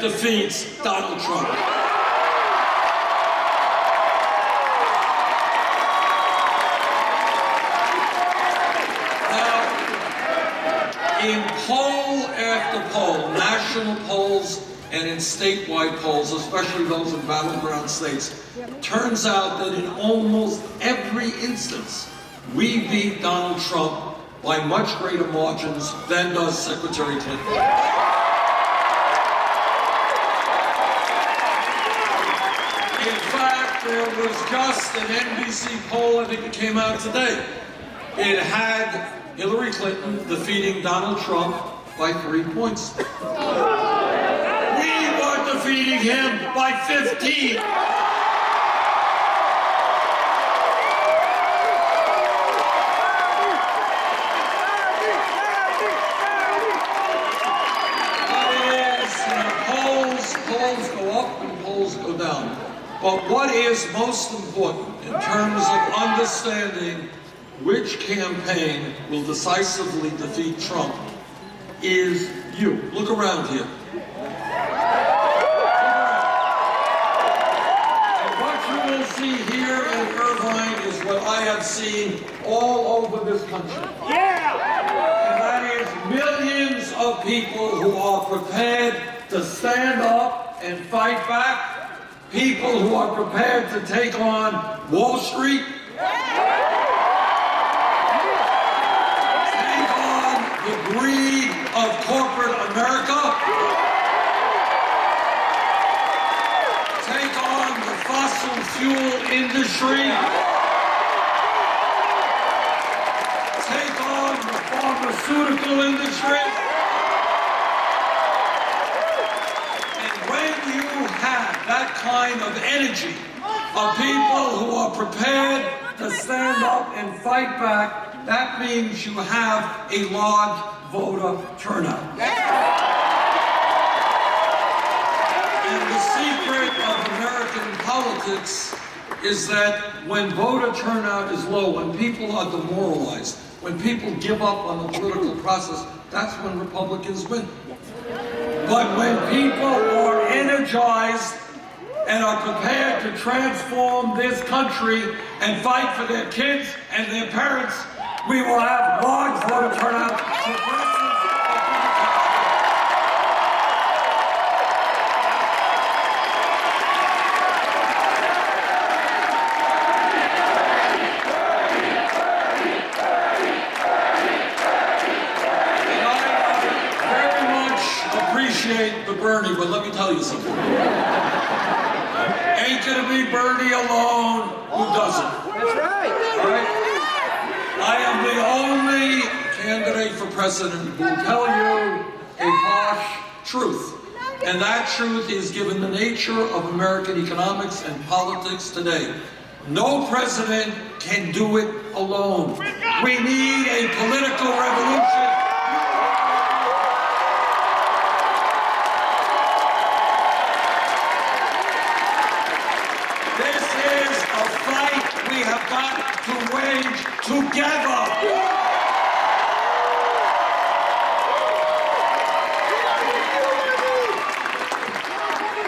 defeats Donald Trump. Now, in poll after poll, national polls and in statewide polls, especially those in battleground states, turns out that in almost every instance, we beat Donald Trump by much greater margins than does Secretary Clinton. In fact, there was just an NBC poll, I think it came out today. It had Hillary Clinton defeating Donald Trump by 3 points. We were defeating him by 15. Polls go up and polls go down. But what is most important in terms of understanding which campaign will decisively defeat Trump is you. Look around here. And what you will see here in Irvine is what I have seen all over this country. And that is millions of people who are prepared to stand up and fight back, people who are prepared to take on Wall Street, take on the greed of corporate America, take on the fossil fuel industry, take on the pharmaceutical industry. That kind of energy of people who are prepared to stand up and fight back, that means you have a large voter turnout. And the secret of American politics is that when voter turnout is low, when people are demoralized, when people give up on the political process, that's when Republicans win. But when people are energized and are prepared to transform this country and fight for their kids and their parents, we will have large voter turnout. The Bernie, but let me tell you something. Ain't gonna be Bernie alone who doesn't. That's right. All right? I am the only candidate for president who will tell you a harsh truth. And that truth is, given the nature of American economics and politics today, no president can do it alone. We need a political revolution. We have got to wage together.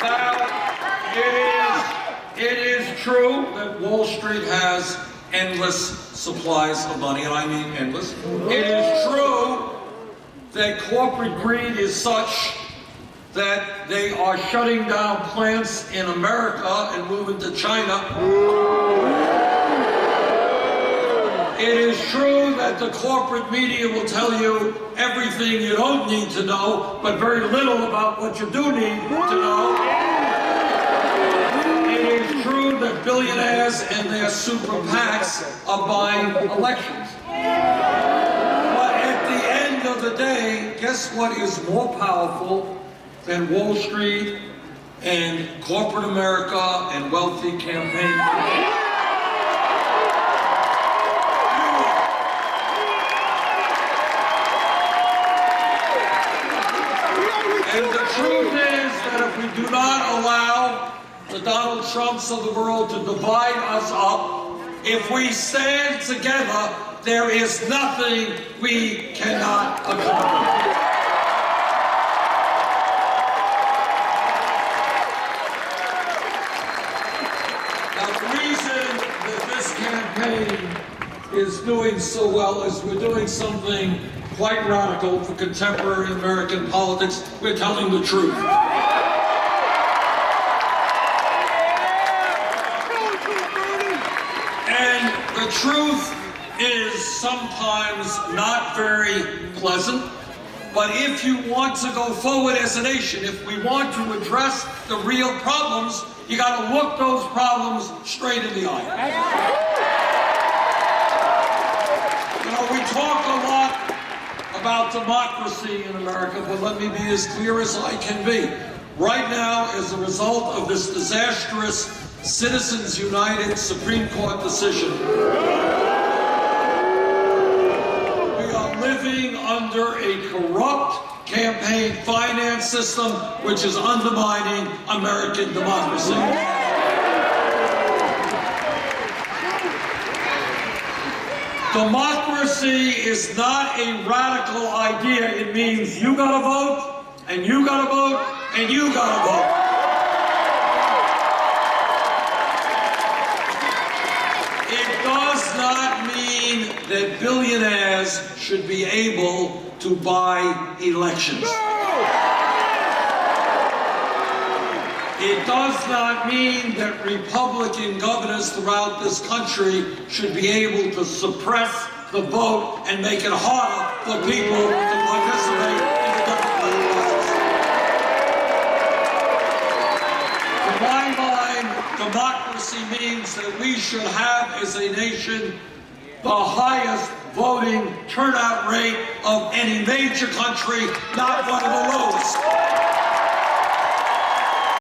Now, it is true that Wall Street has endless supplies of money, and I mean endless. It is true that corporate greed is such that they are shutting down plants in America and moving to China. It is true that the corporate media will tell you everything you don't need to know, but very little about what you do need to know. It is true that billionaires and their super PACs are buying elections. But at the end of the day, guess what is more powerful than Wall Street and corporate America and wealthy campaign? And the truth is that if we do not allow the Donald Trumps of the world to divide us up, if we stand together, there is nothing we cannot accomplish. is doing so well is we're doing something quite radical for contemporary American politics. We're telling the truth. And the truth is sometimes not very pleasant, but if you want to go forward as a nation, if we want to address the real problems, you got to look those problems straight in the eye. You know, we talk a lot about democracy in America, but let me be as clear as I can be. Right now, as a result of this disastrous Citizens United Supreme Court decision, we are living under a corrupt campaign finance system which is undermining American democracy. Democracy is not a radical idea. It means you gotta vote, and you gotta vote, and you gotta vote. It does not mean that billionaires should be able to buy elections. It does not mean that Republican governors throughout this country should be able to suppress the vote and make it harder for people to participate in the democratic process. To my mind, democracy means that we should have, as a nation, the highest voting turnout rate of any major country, not one of the lowest.